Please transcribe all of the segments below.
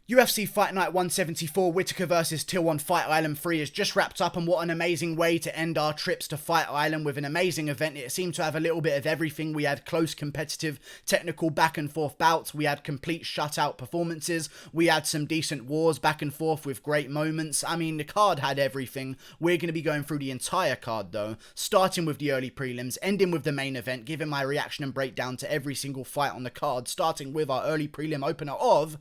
UFC Fight Night 174, Whittaker vs Till on Fight Island 3 is just wrapped up, and what an amazing way to end our trips to Fight Island with an amazing event. It seemed to have a little bit of everything. We had close, competitive, technical back and forth bouts. We had complete shutout performances. We had some decent wars back and forth with great moments. I mean, the card had everything. We're going to be going through the entire card though, starting with the early prelims, ending with the main event, giving my reaction and breakdown to every single fight on the card, starting with our early prelim opener of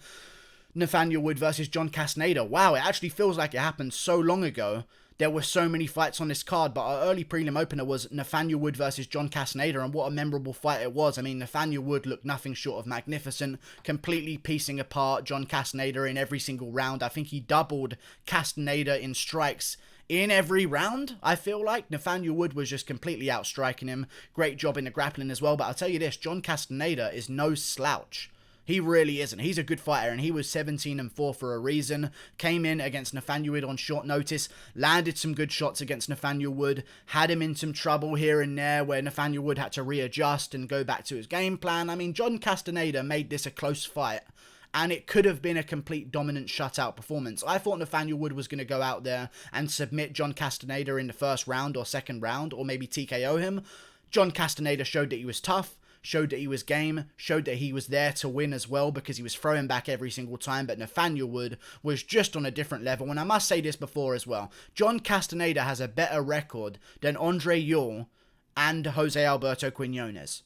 Nathaniel Wood versus John Castaneda. Wow, it actually feels like it happened so long ago. There were so many fights on this card, but our early prelim opener was Nathaniel Wood versus John Castaneda, and what a memorable fight it was. I mean, Nathaniel Wood looked nothing short of magnificent, completely piecing apart John Castaneda in every single round. I think he doubled Castaneda in strikes in every round. I feel like Nathaniel Wood was just completely outstriking him. Great job in the grappling as well, but I'll tell you this, John Castaneda is no slouch. He really isn't. He's a good fighter, and he was 17-4 for a reason. Came in against Nathaniel Wood on short notice, landed some good shots against Nathaniel Wood, had him in some trouble here and there where Nathaniel Wood had to readjust and go back to his game plan. I mean, John Castaneda made this a close fight, and it could have been a complete dominant shutout performance. I thought Nathaniel Wood was going to go out there and submit John Castaneda in the first round or second round, or maybe TKO him. John Castaneda showed that he was tough, showed that he was game, showed that he was there to win as well because he was throwing back every single time, but Nathaniel Wood was just on a different level. And I must say this before as well, John Castaneda has a better record than Andre Ewell and Jose Alberto Quinones.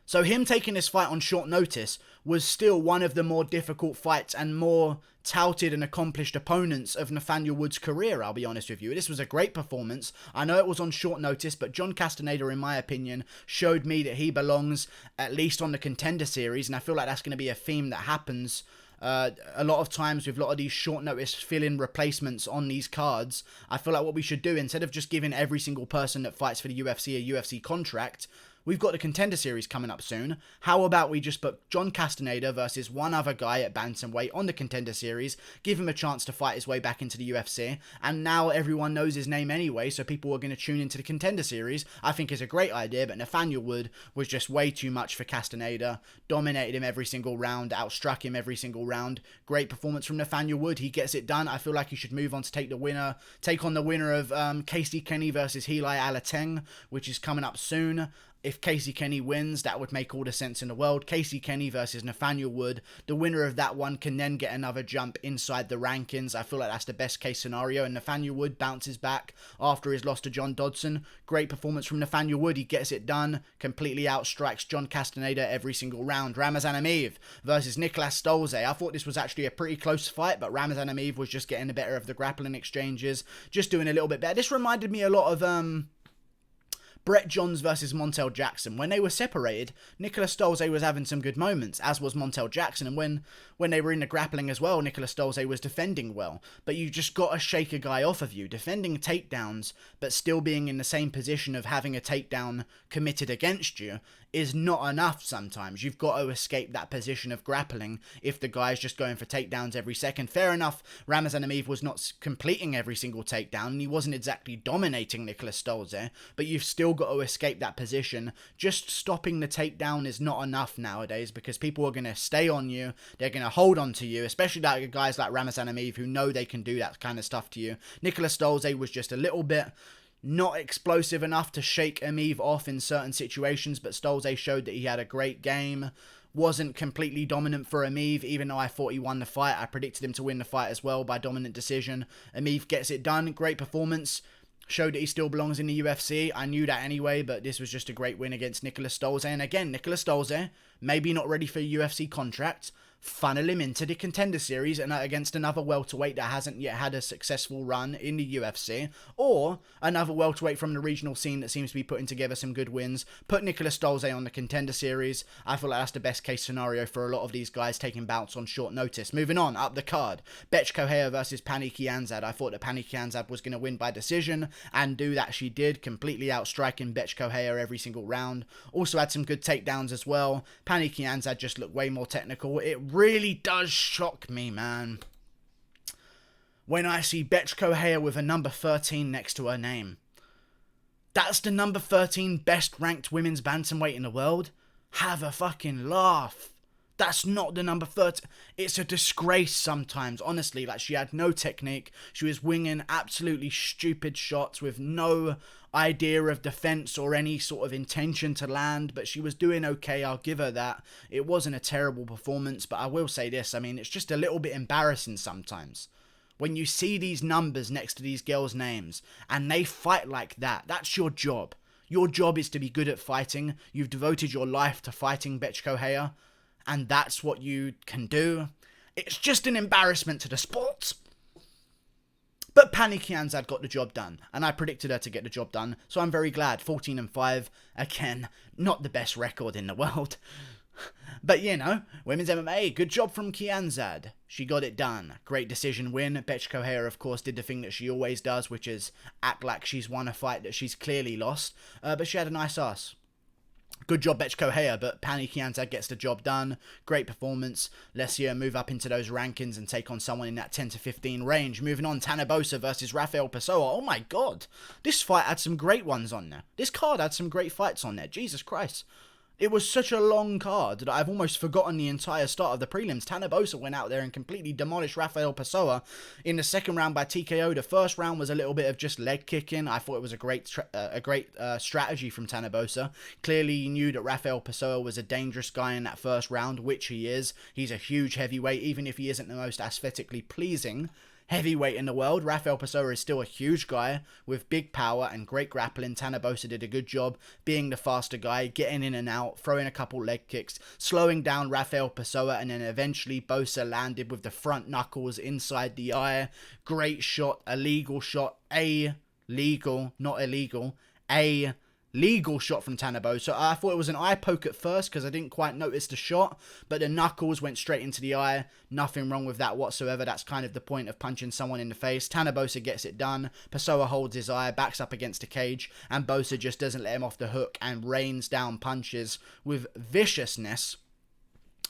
So him taking this fight on short notice was still one of the more difficult fights and more touted and accomplished opponents of Nathaniel Wood's career, I'll be honest with you. This was a great performance. I know it was on short notice, but John Castaneda, in my opinion, showed me that he belongs at least on the Contender Series, and I feel like that's going to be a theme that happens a lot of times with a lot of these short notice fill-in replacements on these cards. I feel like what we should do, instead of just giving every single person that fights for the UFC a UFC contract, we've got the Contender Series coming up soon. How about we just put John Castaneda versus one other guy at bantamweight on the Contender Series, give him a chance to fight his way back into the UFC, and now everyone knows his name anyway, so people are going to tune into the Contender Series. I think is a great idea, but Nathaniel Wood was just way too much for Castaneda. Dominated him every single round, outstruck him every single round. Great performance from Nathaniel Wood. He gets it done. I feel like he should move on to take on the winner of Casey Kenny versus Heli Alateng, which is coming up soon. If Casey Kenny wins, that would make all the sense in the world. Casey Kenny versus Nathaniel Wood. The winner of that one can then get another jump inside the rankings. I feel like that's the best case scenario. And Nathaniel Wood bounces back after his loss to John Dodson. Great performance from Nathaniel Wood. He gets it done. Completely outstrikes John Castaneda every single round. Ramazan Emeev versus Nicolas Stolze. I thought this was actually a pretty close fight, but Ramazan Emeev was just getting the better of the grappling exchanges. Just doing a little bit better. This reminded me a lot of Brett Johns versus Montel Jackson. When they were separated, Nicolas Stolze was having some good moments, as was Montel Jackson. And when they were in the grappling as well, Nicolas Stolze was defending well. But you just got to shake a guy off of you. Defending takedowns, but still being in the same position of having a takedown committed against you is not enough sometimes. You've got to escape that position of grappling if the guy's just going for takedowns every second. Fair enough, Ramazan Emeev was not completing every single takedown, and he wasn't exactly dominating Nicolas Stolze, but you've still got to escape that position. Just stopping the takedown is not enough nowadays, because people are going to stay on you, they're going to hold on to you, especially like guys like Ramazan Emeev who know they can do that kind of stuff to you. Nicolas Stolze was just a little bit not explosive enough to shake Emeev off in certain situations, but Stolze showed that he had a great game. Wasn't completely dominant for Emeev, even though I thought he won the fight. I predicted him to win the fight as well by dominant decision. Emeev gets it done. Great performance. Showed that he still belongs in the UFC. I knew that anyway, but this was just a great win against Nicolas Stolze. And again, Nicolas Stolze, maybe not ready for a UFC contract, funnel him into the Contender Series and against another welterweight that hasn't yet had a successful run in the UFC, or another welterweight from the regional scene that seems to be putting together some good wins. Put Nicolas Stolze on the Contender Series. I feel like that's the best case scenario for a lot of these guys taking bouts on short notice. Moving on, up the card, Betch Kohea versus Pani Kianzad. I thought that Pani Kianzad was going to win by decision, and do that she did, completely outstriking Betch Kohea every single round. Also had some good takedowns as well. Pani Kianzad just looked way more technical. It really does shock me, man, when I see Betch Kohea with a number 13 next to her name. That's the number 13 best ranked women's bantamweight in the world? Have a fucking laugh. That's not the number 30. It's a disgrace sometimes, honestly. Like, she had no technique. She was winging absolutely stupid shots with no idea of defense or any sort of intention to land, but she was doing okay. I'll give her that. It wasn't a terrible performance, but I will say this. I mean, it's just a little bit embarrassing sometimes. When you see these numbers next to these girls' names and they fight like that, that's your job. Your job is to be good at fighting. You've devoted your life to fighting, Betch Kohea, and that's what you can do. It's just an embarrassment to the sport. But Pani Khamzat got the job done, and I predicted her to get the job done, so I'm very glad. 14-5, again, not the best record in the world. But, you know, women's MMA, good job from Khamzat. She got it done. Great decision win. Betch Kohea, of course, did the thing that she always does, which is act like she's won a fight that she's clearly lost. But she had a nice ass. Good job, Betch Kohea, but Pani Khamzat gets the job done. Great performance. Let's see her move up into those rankings and take on someone in that 10 to 15 range. Moving on, Tanabosa versus Rafael Pessoa. Oh my god. This fight had some great ones on there. This card had some great fights on there. Jesus Christ. It was such a long card that I've almost forgotten the entire start of the prelims. Tanabosa went out there and completely demolished Rafael Pessoa in the second round by TKO. The first round was a little bit of just leg kicking. I thought it was a great strategy from Tanabosa. Clearly, he knew that Rafael Pessoa was a dangerous guy in that first round, which he is. He's a huge heavyweight, even if he isn't the most aesthetically pleasing heavyweight in the world. Rafael Pessoa is still a huge guy with big power and great grappling. Tanabosa did a good job being the faster guy, getting in and out, throwing a couple leg kicks, slowing down Rafael Pessoa, and then eventually Boser landed with the front knuckles inside the eye. Great shot, a legal shot, a legal, not illegal, a legal shot from Tanabosa. I thought it was an eye poke at first because I didn't quite notice the shot, but the knuckles went straight into the eye. Nothing wrong with that whatsoever. That's kind of the point of punching someone in the face. Tanabosa gets it done. Pessoa holds his eye, backs up against a cage, and Boser just doesn't let him off the hook and rains down punches with viciousness.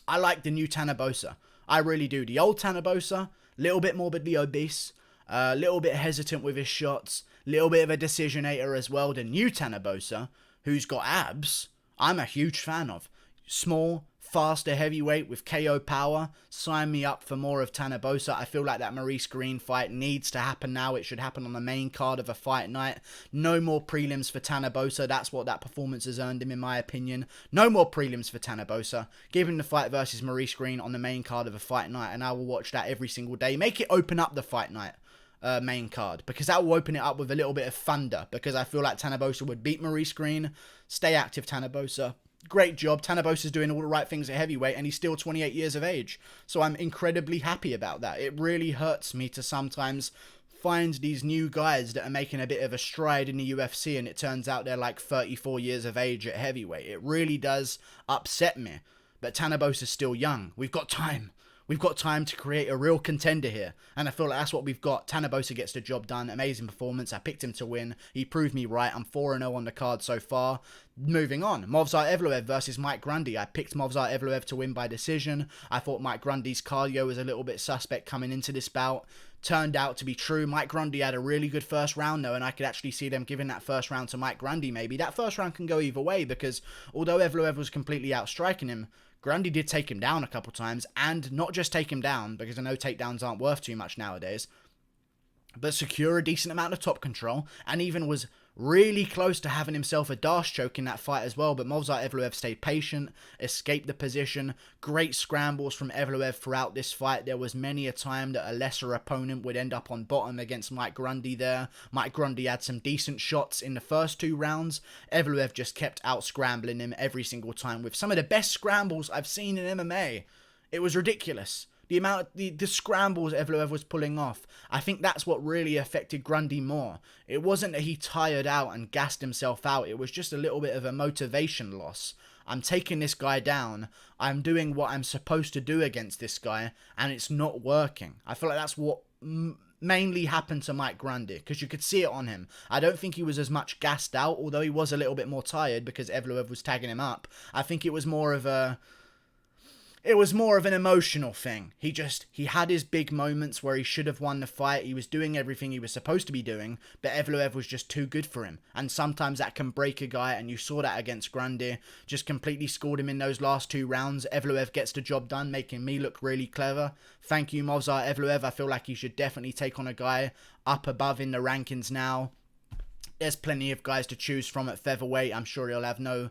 I like the new Tanabosa. I really do. The old Tanabosa, little bit morbidly obese, a little bit hesitant with his shots, little bit of a decisionator as well. The new Tanabosa, who's got abs, I'm a huge fan of. Small, faster heavyweight with KO power. Sign me up for more of Tanabosa. I feel like that Maurice Green fight needs to happen now. It should happen on the main card of a fight night. No more prelims for Tanabosa. That's what that performance has earned him, in my opinion. No more prelims for Tanabosa. Give him the fight versus Maurice Green on the main card of a fight night, and I will watch that every single day. Make it open up the fight night main card, because that will open it up with a little bit of thunder, because I feel like Tanabosa would beat Maurice Green. Stay active, Tanabosa. Great job. Tanabosa's doing all the right things at heavyweight, and he's still 28 years of age. So I'm incredibly happy about that. It really hurts me to sometimes find these new guys that are making a bit of a stride in the UFC, and it turns out they're like 34 years of age at heavyweight. It really does upset me. But Tanabosa's still young. We've got time. We've got time to create a real contender here, and I feel like that's what we've got. Tanabosa gets the job done. Amazing performance. I picked him to win. He proved me right. I'm 4-0 on the card so far. Moving on, Khamzat Chimaev versus Mike Grundy. I picked Khamzat Chimaev to win by decision. I thought Mike Grundy's cardio was a little bit suspect coming into this bout. Turned out to be true. Mike Grundy had a really good first round though, and I could actually see them giving that first round to Mike Grundy maybe. That first round can go either way, because although Chimaev was completely outstriking him, Grundy did take him down a couple times, and not just take him down, because I know takedowns aren't worth too much nowadays, but secure a decent amount of top control, and even was really close to having himself a dash choke in that fight as well. But Khamzat Chimaev stayed patient, escaped the position. Great scrambles from Chimaev throughout this fight. There was many a time that a lesser opponent would end up on bottom against Mike Grundy there. Mike Grundy had some decent shots in the first two rounds. Chimaev just kept out scrambling him every single time with some of the best scrambles I've seen in MMA. It was ridiculous. The amount, the scrambles Chimaev was pulling off, I think that's what really affected Grundy more. It wasn't that he tired out and gassed himself out. It was just a little bit of a motivation loss. I'm taking this guy down. I'm doing what I'm supposed to do against this guy, and it's not working. I feel like that's what mainly happened to Mike Grundy, because you could see it on him. I don't think he was as much gassed out, although he was a little bit more tired because Chimaev was tagging him up. I think it was more of a... It was more of an emotional thing. He had his big moments where he should have won the fight. He was doing everything he was supposed to be doing, but Evloev was just too good for him. And sometimes that can break a guy, and you saw that against Grundy. Just completely scored him in those last 2 rounds. Evloev gets the job done, making me look really clever. Thank you, Khamzat Evloev. I feel like he should definitely take on a guy up above in the rankings now. There's plenty of guys to choose from at featherweight. I'm sure he'll have no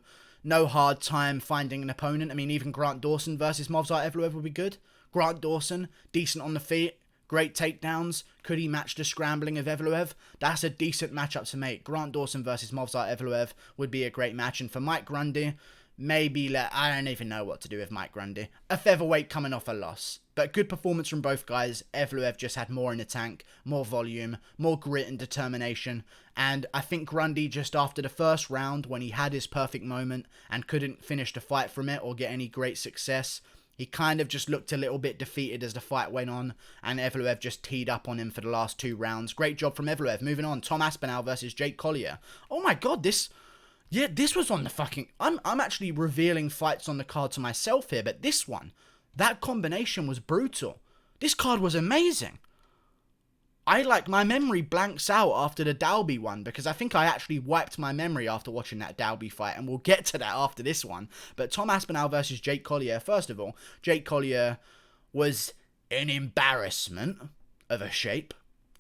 hard time finding an opponent. I mean, even Grant Dawson versus Khamzat Evloev would be good. Grant Dawson, decent on the feet, great takedowns. Could he match the scrambling of Evloev? That's a decent matchup to make. Grant Dawson versus Khamzat Evloev would be a great match. And for Mike Grundy, maybe I don't even know what to do with Mike Grundy. A featherweight coming off a loss. But good performance from both guys. Evloev just had more in the tank, more volume, more grit and determination. And I think Grundy, just after the first round, when he had his perfect moment and couldn't finish the fight from it or get any great success, he kind of just looked a little bit defeated as the fight went on, and Evloev just teed up on him for the last 2 rounds. Great job from Evloev. Moving on, Tom Aspinall versus Jake Collier. Oh my god, this was on the fucking... I'm actually revealing fights on the card to myself here, but this one, that combination was brutal. This card was amazing. My memory blanks out after the Dalby one, because I think I actually wiped my memory after watching that Dalby fight, and we'll get to that after this one. But Tom Aspinall versus Jake Collier. First of all, Jake Collier was an embarrassment of a shape.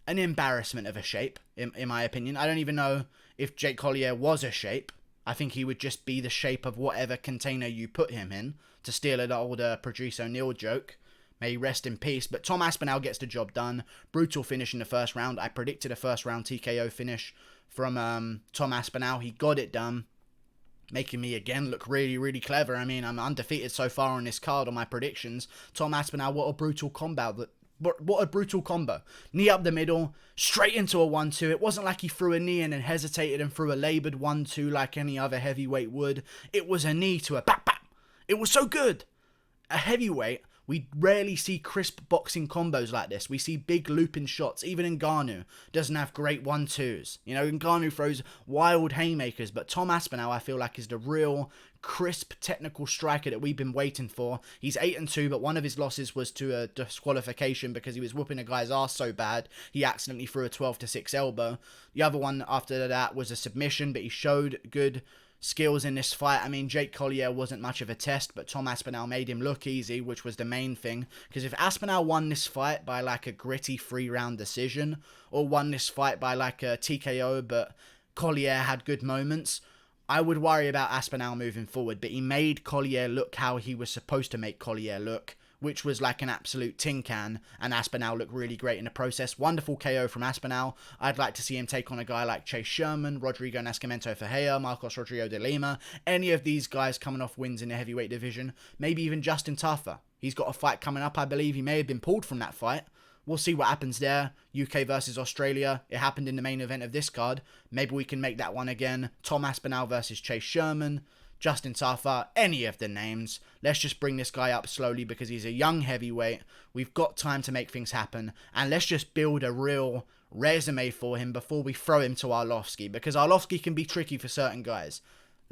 An embarrassment of a shape, in my opinion. I don't even know if Jake Collier was a shape. I think he would just be the shape of whatever container you put him in, to steal an old Patrice O'Neal joke. May he rest in peace. But Tom Aspinall gets the job done. Brutal finish in the first round. I predicted a first round TKO finish from Tom Aspinall. He got it done, making me again look really, really clever. I mean, I'm undefeated so far on this card on my predictions. Tom Aspinall, what a brutal combo. What a brutal combo. Knee up the middle, straight into a 1-2. It wasn't like he threw a knee in and hesitated and threw a laboured 1-2 like any other heavyweight would. It was a knee to a bap bap. It was so good. A heavyweight, we rarely see crisp boxing combos like this. We see big looping shots. Even Ngannou doesn't have great 1-2s. You know, Ngannou throws wild haymakers, but Tom Aspinall, I feel like, is the real crisp technical striker that we've been waiting for. He's 8-2, but one of his losses was to a disqualification because he was whooping a guy's ass so bad he accidentally threw a 12-6 elbow. The other one after that was a submission, but he showed good skills in this fight. I mean, Jake Collier wasn't much of a test, but Tom Aspinall made him look easy, which was the main thing. Because if Aspinall won this fight by like a gritty 3-round decision, or won this fight by like a TKO, but Collier had good moments, I would worry about Aspinall moving forward. But he made Collier look how he was supposed to make Collier look, which was like an absolute tin can, and Aspinall looked really great in the process. Wonderful KO from Aspinall. I'd like to see him take on a guy like Chase Sherman, Rodrigo Nascimento Ferreira, Marcos Rodrigo de Lima, any of these guys coming off wins in the heavyweight division, maybe even Justin Taffer. He's got a fight coming up, I believe. He may have been pulled from that fight. We'll see what happens there. UK versus Australia. It happened in the main event of this card. Maybe we can make that one again. Tom Aspinall versus Chase Sherman, Justin Taffer, any of the names. Let's just bring this guy up slowly because he's a young heavyweight. We've got time to make things happen. And let's just build a real resume for him before we throw him to Arlovski, because Arlovski can be tricky for certain guys.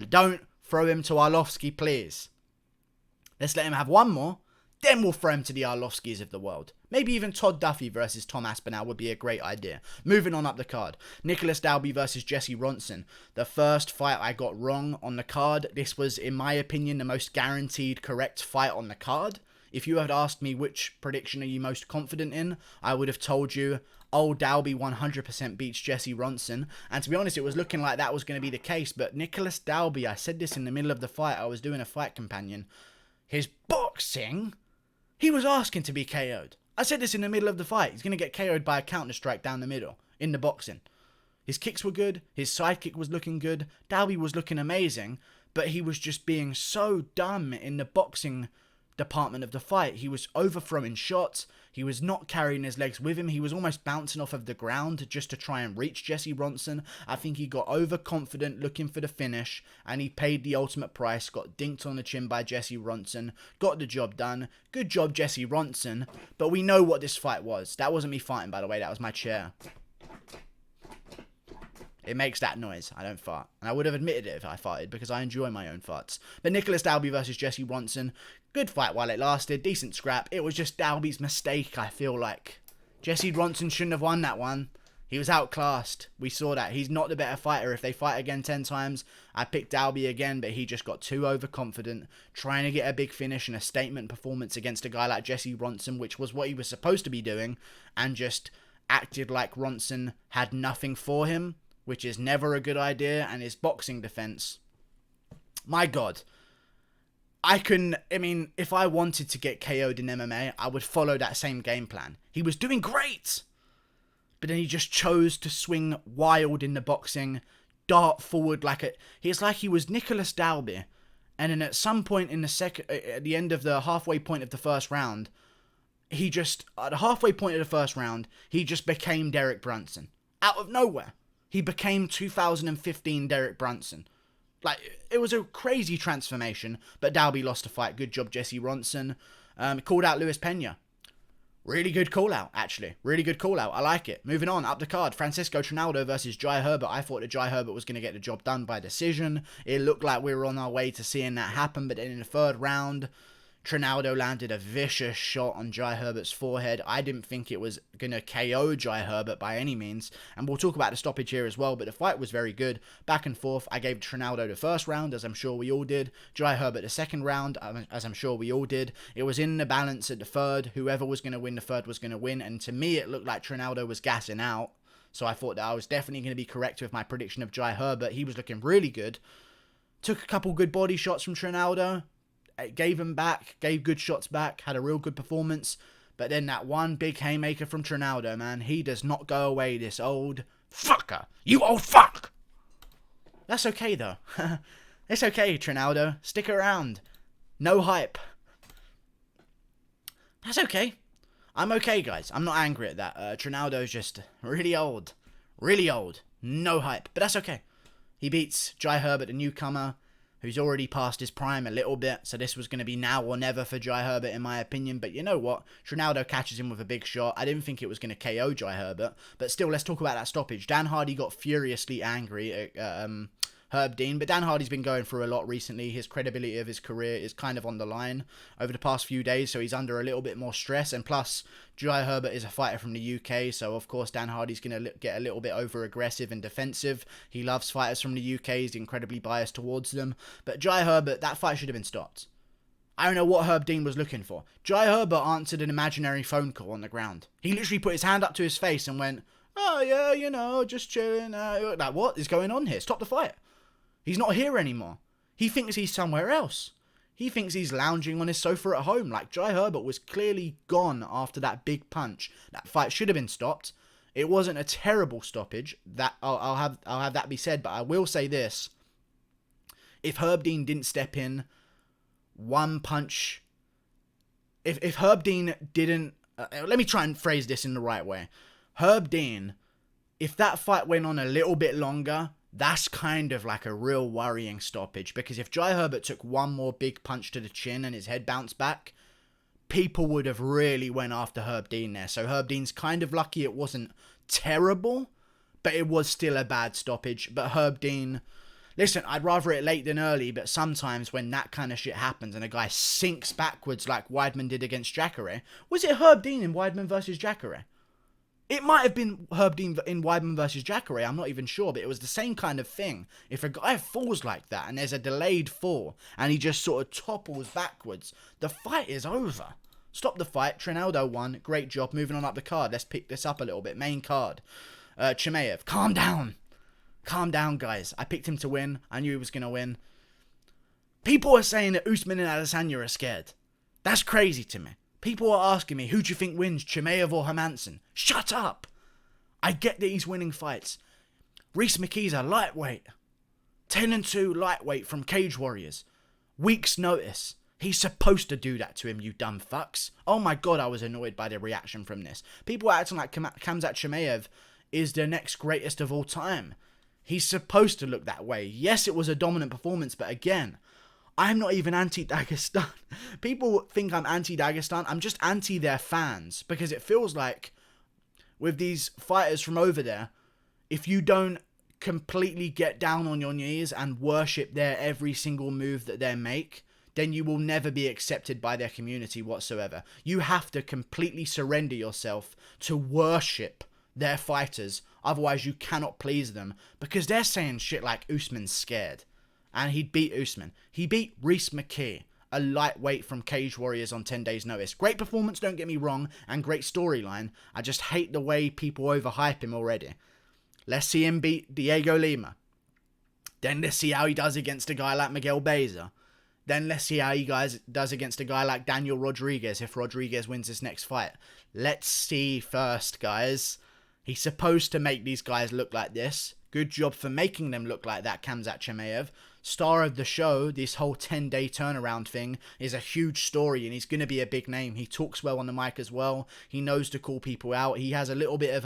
Don't throw him to Arlovski, please. Let's let him have one more. Then we'll throw him to the Arlovskis of the world. Maybe even Todd Duffy versus Tom Aspinall would be a great idea. Moving on up the card. Nicholas Dalby versus Jesse Ronson. The first fight I got wrong on the card. This was, in my opinion, the most guaranteed correct fight on the card. If you had asked me which prediction are you most confident in, I would have told you, old Dalby 100% beats Jesse Ronson. And to be honest, it was looking like that was going to be the case. But Nicholas Dalby, I said this in the middle of the fight. I was doing a fight companion. His boxing... he was asking to be KO'd. I said this in the middle of the fight. He's going to get KO'd by a counter strike down the middle in the boxing. His kicks were good. His side kick was looking good. Dalby was looking amazing. But he was just being so dumb in the boxing department of the fight. He was overthrowing shots. He was not carrying his legs with him. He was almost bouncing off of the ground just to try and reach Jesse Ronson. I think he got overconfident looking for the finish, and he paid the ultimate price. Got dinked on the chin by Jesse Ronson. Got the job done. Good job, Jesse Ronson. But we know what this fight was. That wasn't me fighting, by the way. That was my chair. It makes that noise. I don't fart. And I would have admitted it if I farted because I enjoy my own farts. But Nicholas Dalby versus Jesse Ronson. Good fight while it lasted. Decent scrap. It was just Dalby's mistake, I feel like. Jesse Ronson shouldn't have won that one. He was outclassed. We saw that. He's not the better fighter. If they fight again 10 times, I picked Dalby again, but he just got too overconfident, trying to get a big finish and a statement performance against a guy like Jesse Ronson, which was what he was supposed to be doing, and just acted like Ronson had nothing for him, which is never a good idea, and his boxing defense. My God. If I wanted to get KO'd in MMA, I would follow that same game plan. He was doing great, but then he just chose to swing wild in the boxing, dart forward he's like he was Nicholas Dalby, and then at some point in at the end of the halfway point of the first round, at the halfway point of the first round, he just became Derek Brunson. Out of nowhere. He became 2015 Derek Brunson. It was a crazy transformation, but Dalby lost the fight. Good job, Jesse Ronson. Called out Luis Pena. Really good call out, actually. Really good call out. I like it. Moving on, up the card. Francisco Trinaldo versus Jai Herbert. I thought that Jai Herbert was going to get the job done by decision. It looked like we were on our way to seeing that happen, but then in the third round, Trinaldo landed a vicious shot on Jai Herbert's forehead. I didn't think it was going to KO Jai Herbert by any means. And we'll talk about the stoppage here as well, but the fight was very good. Back and forth. I gave Trinaldo the first round, as I'm sure we all did. Jai Herbert the second round, as I'm sure we all did. It was in the balance at the third. Whoever was going to win the third was going to win. And to me, it looked like Trinaldo was gassing out. So I thought that I was definitely going to be correct with my prediction of Jai Herbert. He was looking really good. Took a couple good body shots from Trinaldo. Gave him back, gave good shots back, had a real good performance. But then that one big haymaker from Trinaldo, man, he does not go away, this old fucker. You old fuck! That's okay, though. It's okay, Trinaldo. Stick around. No hype. That's okay. I'm okay, guys. I'm not angry at that. Trinaldo's just really old. Really old. No hype. But that's okay. He beats Jai Herbert, the newcomer, who's already past his prime a little bit, so this was going to be now or never for Jai Herbert, in my opinion. But you know what? Trinaldo catches him with a big shot. I didn't think it was going to KO Jai Herbert, but still, let's talk about that stoppage. Dan Hardy got furiously angry at Herb Dean, but Dan Hardy's been going through a lot recently. His credibility of his career is kind of on the line over the past few days, so he's under a little bit more stress, and plus, Jai Herbert is a fighter from the UK, so of course Dan Hardy's going to get a little bit over-aggressive and defensive. He loves fighters from the UK, he's incredibly biased towards them, but Jai Herbert, that fight should have been stopped. I don't know what Herb Dean was looking for. Jai Herbert answered an imaginary phone call on the ground. He literally put his hand up to his face and went, "Oh yeah, just chilling." Like, what is going on here? Stop the fight. He's not here anymore. He thinks he's somewhere else. He thinks he's lounging on his sofa at home. Like, Jai Herbert was clearly gone after that big punch. That fight should have been stopped. It wasn't a terrible stoppage. That I'll have that be said. But I will say this: if Herb Dean didn't step in, one punch. If Herb Dean didn't, let me try and phrase this in the right way. Herb Dean, if that fight went on a little bit longer, that's kind of like a real worrying stoppage, because if Jai Herbert took one more big punch to the chin and his head bounced back, people would have really went after Herb Dean there. So Herb Dean's kind of lucky it wasn't terrible, but it was still a bad stoppage. But Herb Dean, listen, I'd rather it late than early, but sometimes when that kind of shit happens and a guy sinks backwards like Weidman did against Jacare, was it Herb Dean in Weidman versus Jacare? It might have been Herb Dean in Weidman versus Jacare, I'm not even sure, but it was the same kind of thing. If a guy falls like that and there's a delayed fall and he just sort of topples backwards, the fight is over. Stop the fight. Trinaldo won. Great job. Moving on up the card. Let's pick this up a little bit. Main card. Chimaev. Calm down. Calm down, guys. I picked him to win. I knew he was going to win. People are saying that Usman and Adesanya are scared. That's crazy to me. People are asking me, who do you think wins, Chimaev or Hermansson? Shut up! I get that he's winning fights. Reese McKee's a lightweight. 10-2 lightweight from Cage Warriors. Week's notice. He's supposed to do that to him, you dumb fucks. Oh my god, I was annoyed by the reaction from this. People are acting like Khamzat Chimaev is the next greatest of all time. He's supposed to look that way. Yes, it was a dominant performance, but again, I'm not even anti-Dagestan. People think I'm anti-Dagestan. I'm just anti their fans. Because it feels like, with these fighters from over there, if you don't completely get down on your knees and worship their every single move that they make, then you will never be accepted by their community whatsoever. You have to completely surrender yourself to worship their fighters, otherwise you cannot please them, because they're saying shit like Usman's scared, and he'd beat Usman. He beat Rhys McKee, a lightweight from Cage Warriors, on 10 days notice. Great performance, don't get me wrong, and great storyline. I just hate the way people overhype him already. Let's see him beat Diego Lima. Then let's see how he does against a guy like Miguel Boser. Then let's see how he does against a guy like Daniel Rodriguez if Rodriguez wins his next fight. Let's see first, guys. He's supposed to make these guys look like this. Good job for making them look like that, Khamzat Chimaev. Star of the show, this whole 10-day turnaround thing is a huge story, and he's going to be a big name. He talks well on the mic as well. He knows to call people out. He has a little bit of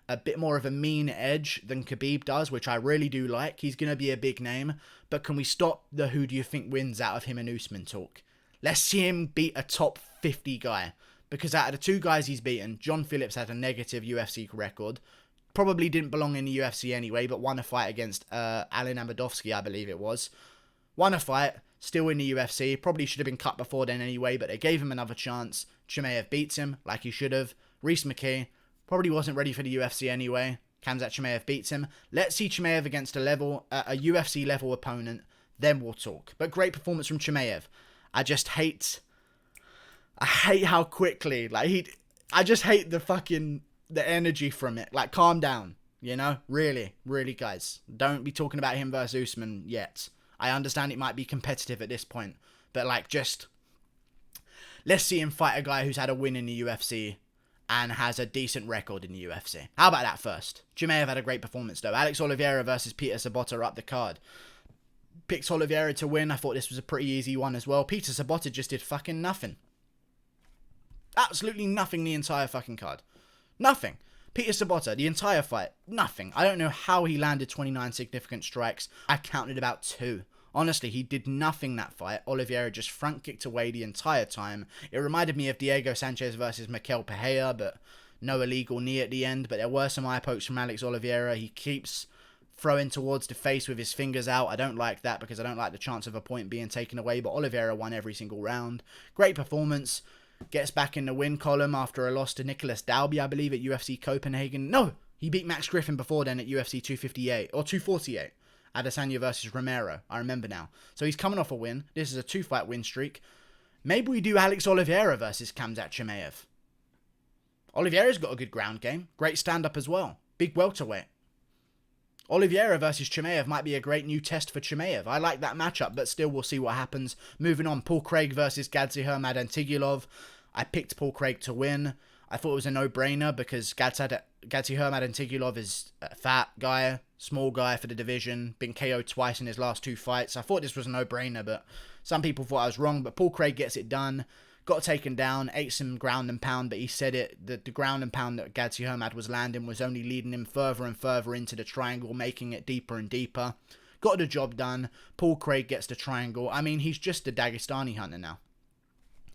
a bit more of a mean edge than Khabib does, which I really do like. He's going to be a big name. But can we stop the who do you think wins out of him and Usman talk? Let's see him beat a top 50 guy. Because out of the two guys he's beaten, John Phillips had a negative UFC record. Probably didn't belong in the UFC anyway, but won a fight against Alan Amedovski, I believe it was. Won a fight, still in the UFC. Probably should have been cut before then anyway, but they gave him another chance. Chimaev beats him, like he should have. Rhys McKee probably wasn't ready for the UFC anyway. Khamzat Chimaev beats him. Let's see Chimaev against a UFC level opponent, then we'll talk. But great performance from Chimaev. I hate how quickly, I just hate the energy from it. Like, calm down, you know? Really, guys. Don't be talking about him versus Usman yet. I understand it might be competitive at this point, but let's see him fight a guy who's had a win in the UFC and has a decent record in the UFC. How about that first? Chimaev had a great performance though. Alex Oliveira versus Peter Sobotta up the card. Picked Oliveira to win. I thought this was a pretty easy one as well. Peter Sobotta just did fucking nothing. Absolutely nothing the entire fucking card. Nothing. Peter Sobotta, the entire fight, nothing. I don't know how he landed 29 significant strikes. I counted about 2. Honestly, he did nothing that fight. Oliveira just front kicked away the entire time. It reminded me of Diego Sanchez versus Mikel Pereira, but no illegal knee at the end. But there were some eye pokes from Alex Oliveira. He keeps throwing towards the face with his fingers out. I don't like that because I don't like the chance of a point being taken away. But Oliveira won every single round. Great performance. Gets back in the win column after a loss to Nicholas Dalby, I believe, at UFC Copenhagen. No, he beat Max Griffin before then at UFC 258 or 248. Adesanya versus Romero. I remember now. So he's coming off a win. This is a 2-fight win streak. Maybe we do Alex Oliveira versus Khamzat Chimaev. Oliveira's got a good ground game. Great stand-up as well. Big welterweight. Oliveira versus Chimaev might be a great new test for Chimaev. I like that matchup, but still we'll see what happens. Moving on, Paul Craig versus Gadzhi Hermadantigulov. I picked Paul Craig to win. I thought it was a no-brainer because Gadzhi Hermadantigulov is a fat guy, small guy for the division, been KO'd twice in his last 2 fights. I thought this was a no-brainer, but some people thought I was wrong. But Paul Craig gets it done. Got taken down, ate some ground and pound, but he said it, the ground and pound that Gadzhi Hermad was landing was only leading him further and further into the triangle, making it deeper and deeper. Got the job done. Paul Craig gets the triangle. I mean, he's just a Dagestani hunter now.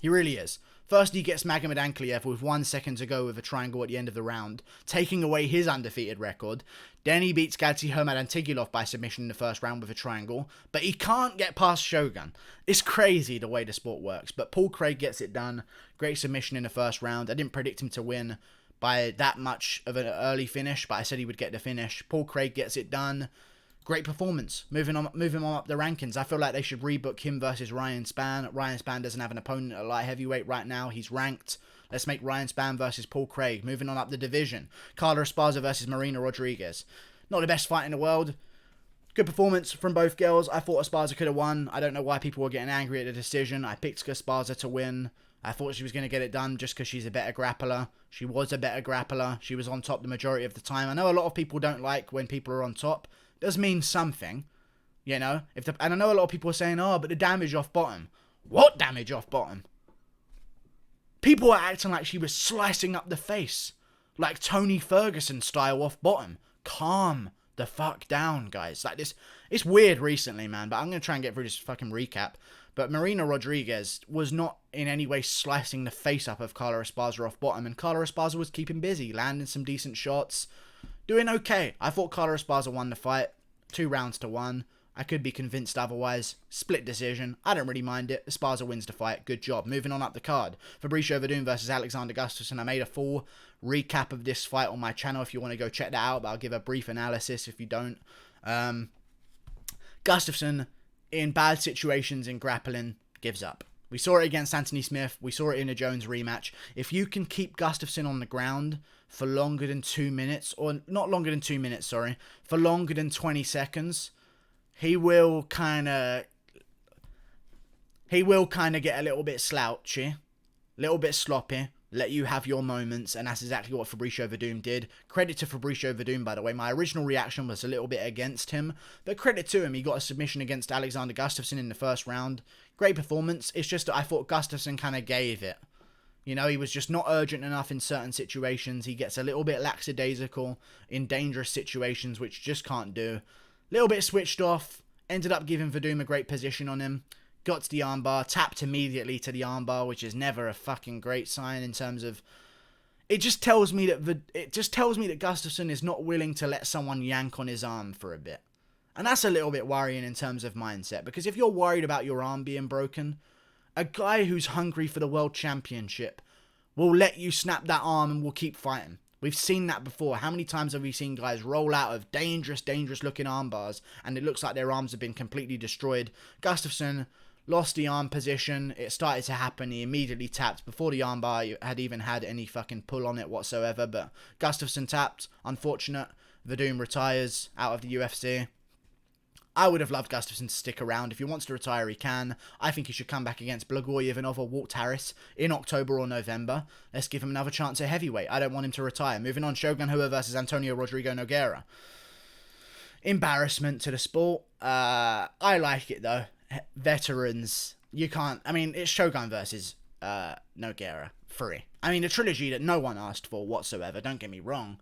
He really is. First, he gets Magomed Ankalaev with 1 second to go with a triangle at the end of the round, taking away his undefeated record. Then he beats Gadzhi Hermadantigulov by submission in the first round with a triangle, but he can't get past Shogun. It's crazy the way the sport works, but Paul Craig gets it done. Great submission in the first round. I didn't predict him to win by that much of an early finish, but I said he would get the finish. Paul Craig gets it done. Great performance. Moving on up the rankings. I feel like they should rebook him versus Ryan Spann. Ryan Spann doesn't have an opponent at light heavyweight right now. He's ranked. Let's make Ryan Spann versus Paul Craig. Moving on up the division. Carla Esparza versus Marina Rodriguez. Not the best fight in the world. Good performance from both girls. I thought Esparza could have won. I don't know why people were getting angry at the decision. I picked Esparza to win. I thought she was going to get it done just because she's a better grappler. She was a better grappler. She was on top the majority of the time. I know a lot of people don't like when people are on top. Does mean something, you know. And I know a lot of people are saying, oh, but the damage off bottom. What damage off bottom? People are acting like she was slicing up the face, like Tony Ferguson style off bottom. Calm the fuck down, guys. Like this, it's weird recently, man. But I'm gonna try and get through this fucking recap. But Marina Rodriguez was not in any way slicing the face up of Carla Esparza off bottom, and Carla Esparza was keeping busy, landing some decent shots. doing okay. I thought Carla Esparza won the fight 2-1. I could be convinced otherwise. Split decision. I don't really mind it. Esparza wins the fight. Good job. Moving on up the card. Fabricio Werdum versus Alexander Gustafsson. I made a full recap of this fight on my channel if you want to go check that out, but I'll give a brief analysis if you don't. Gustafsson, in bad situations in grappling, gives up. We saw it against Anthony Smith. We saw it in a Jones rematch. If you can keep Gustafsson on the ground for longer than 2 minutes, or not longer than 2 minutes, sorry, for longer than 20 seconds, he will kind of get a little bit slouchy, a little bit sloppy, let you have your moments, and that's exactly what Fabricio Werdum did. Credit to Fabricio Werdum, by the way. My original reaction was a little bit against him, but credit to him. He got a submission against Alexander Gustafsson in the first round. Great performance. It's just that I thought Gustafsson kind of gave it. You know, he was just not urgent enough in certain situations. He gets a little bit lackadaisical in dangerous situations, which just can't do. Little bit switched off. Ended up giving Werdum a great position on him. Got to the armbar, tapped immediately to the armbar, which is never a fucking great sign in terms of... It just tells me that Gustafsson is not willing to let someone yank on his arm for a bit. And that's a little bit worrying in terms of mindset, because if you're worried about your arm being broken, a guy who's hungry for the world championship will let you snap that arm and will keep fighting. We've seen that before. How many times have we seen guys roll out of dangerous looking arm bars and it looks like their arms have been completely destroyed? Gustafsson lost the arm position. It started to happen. He immediately tapped before the armbar had even had any fucking pull on it whatsoever. But Gustafsson tapped. Unfortunate. Werdum retires out of the UFC. I would have loved Gustafsson to stick around. If he wants to retire, he can. I think he should come back against Blagoy Ivanov or Walt Harris in October or November. Let's give him another chance at heavyweight. I don't want him to retire. Moving on, Shogun Rua versus Antonio Rodrigo Nogueira. Embarrassment to the sport. I like it, though. Veterans, you can't... I mean, it's Shogun versus Nogueira. Free. I mean, a trilogy that no one asked for whatsoever, don't get me wrong.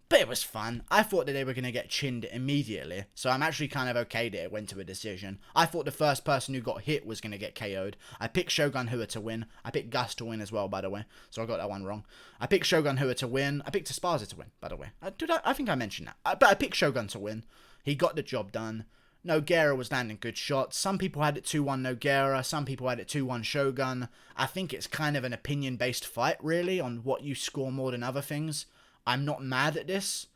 But it was fun. I thought that they were going to get chinned immediately. So I'm actually kind of okay that it went to a decision. I thought the first person who got hit was going to get KO'd. I picked Shogun Rua to win. I picked Gus to win as well, by the way. So I got that one wrong. I picked Shogun Rua to win. I picked Esparza to win, by the way. I think I mentioned that. But I picked Shogun to win. He got the job done. Nogueira was landing good shots. Some people had it 2-1 Nogueira. Some people had it 2-1 Shogun. I think it's kind of an opinion-based fight, really, on what you score more than other things. I'm not mad at this.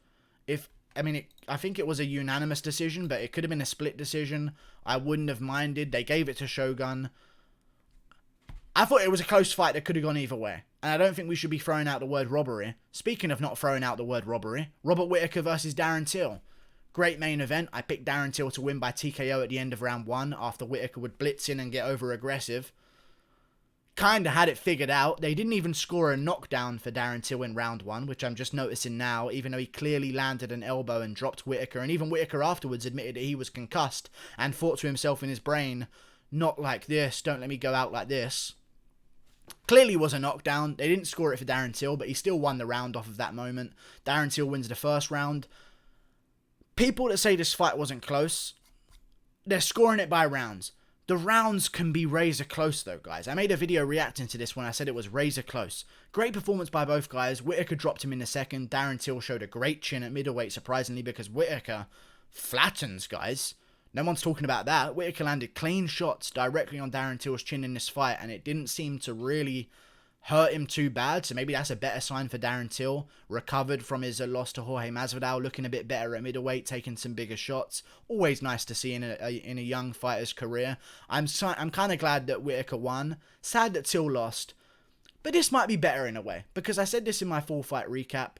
I think it was a unanimous decision, but it could have been a split decision. I wouldn't have minded. They gave it to Shogun. I thought it was a close fight that could have gone either way. And I don't think we should be throwing out the word robbery. Speaking of not throwing out the word robbery, Robert Whittaker versus Darren Till. Great main event. I picked Darren Till to win by TKO at the end of round 1 after Whittaker would blitz in and get over aggressive. Kind of had it figured out. They didn't even score a knockdown for Darren Till in round 1, which I'm just noticing now, even though he clearly landed an elbow and dropped Whittaker. And even Whittaker afterwards admitted that he was concussed and thought to himself in his brain, not like this, don't let me go out like this. Clearly was a knockdown. They didn't score it for Darren Till, but he still won the round off of that moment. Darren Till wins the first round. People that say this fight wasn't close, they're scoring it by rounds. The rounds can be razor close though, guys. I made a video reacting to this when I said it was razor close. Great performance by both guys. Whittaker dropped him in the second. Darren Till showed a great chin at middleweight, surprisingly, because Whittaker flattens, guys. No one's talking about that. Whittaker landed clean shots directly on Darren Till's chin in this fight, and it didn't seem to really hurt him too bad, so maybe that's a better sign for Darren Till. Recovered from his loss to Jorge Masvidal, looking a bit better at middleweight, taking some bigger shots. Always nice to see in a young fighter's career. I'm kind of glad that Whittaker won. Sad that Till lost. But this might be better in a way, because I said this in my full fight recap,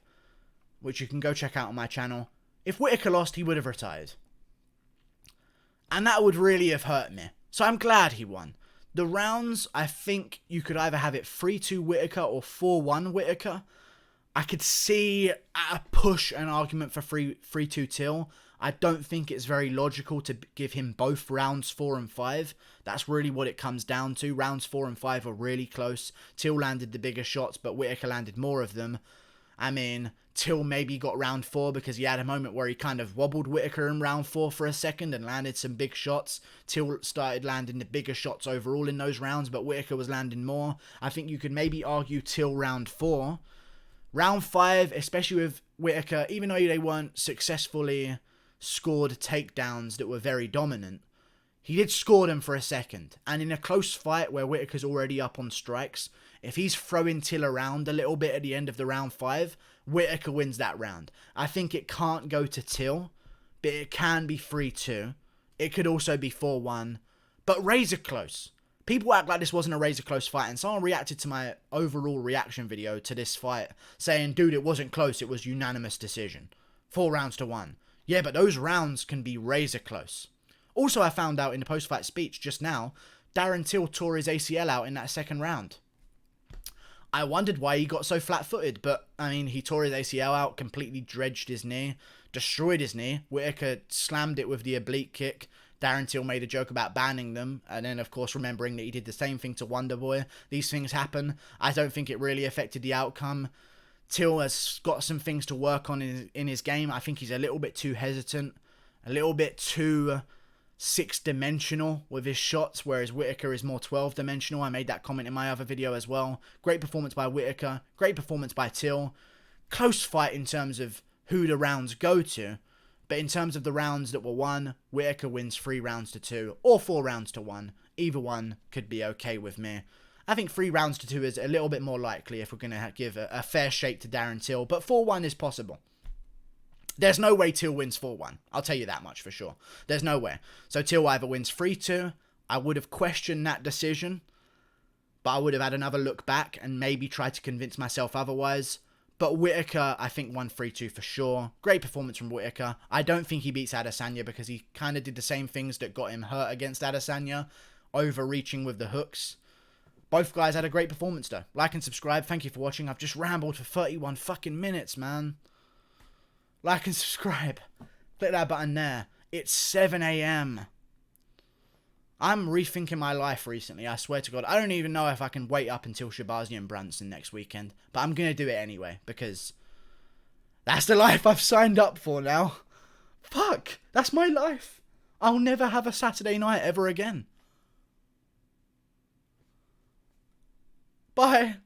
which you can go check out on my channel. If Whittaker lost, he would have retired. And that would really have hurt me. So I'm glad he won. The rounds, I think you could either have it 3-2 Whittaker or 4-1 Whittaker. I could see at a push an argument for 3-2 Till. I don't think it's very logical to give him both rounds 4 and 5. That's really what it comes down to. Rounds 4 and 5 are really close. Till landed the bigger shots, but Whittaker landed more of them. I mean, Till maybe got round 4 because he had a moment where he kind of wobbled Whittaker in round 4 for a second and landed some big shots. Till started landing the bigger shots overall in those rounds, but Whittaker was landing more. I think you could maybe argue Till round 4. Round 5, especially with Whittaker, even though they weren't successfully scored takedowns that were very dominant, he did score them for a second. And in a close fight where Whittaker's already up on strikes, if he's throwing Till around a little bit at the end of the round 5, Whittaker wins that round. I think it can't go to Till, but it can be 3-2. It could also be 4-1, but razor close. People act like this wasn't a razor close fight, and someone reacted to my overall reaction video to this fight, saying, dude, it wasn't close, it was unanimous decision. 4 rounds to 1. Yeah, but those rounds can be razor close. Also, I found out in the post-fight speech just now, Darren Till tore his ACL out in that second round. I wondered why he got so flat-footed, but, I mean, he tore his ACL out, completely dredged his knee, destroyed his knee. Whittaker slammed it with the oblique kick. Darren Till made a joke about banning them, and then, of course, remembering that he did the same thing to Wonderboy. These things happen. I don't think it really affected the outcome. Till has got some things to work on in his game. I think he's a little bit too hesitant, a little bit too 6-dimensional with his shots, whereas Whittaker is more 12-dimensional. I made that comment in my other video as well. Great performance by Whittaker. Great performance by Till. Close fight in terms of who the rounds go to. But in terms of the rounds that were won, Whittaker wins 3 rounds to 2 or 4 rounds to 1. Either one could be okay with me. I think 3 rounds to 2 is a little bit more likely if we're going to give a fair shake to Darren Till. But 4-1 is possible. There's no way Till wins 4-1. I'll tell you that much for sure. There's no way. So Till either wins 3-2. I would have questioned that decision, but I would have had another look back and maybe tried to convince myself otherwise. But Whittaker, I think, won 3-2 for sure. Great performance from Whittaker. I don't think he beats Adesanya because he kind of did the same things that got him hurt against Adesanya, overreaching with the hooks. Both guys had a great performance though. Like and subscribe. Thank you for watching. I've just rambled for 31 fucking minutes, man. Like and subscribe. Click that button there. It's 7 AM. I'm rethinking my life recently, I swear to God. I don't even know if I can wait up until Shabazi and Brunson next weekend. But I'm going to do it anyway, because that's the life I've signed up for now. Fuck, that's my life. I'll never have a Saturday night ever again. Bye.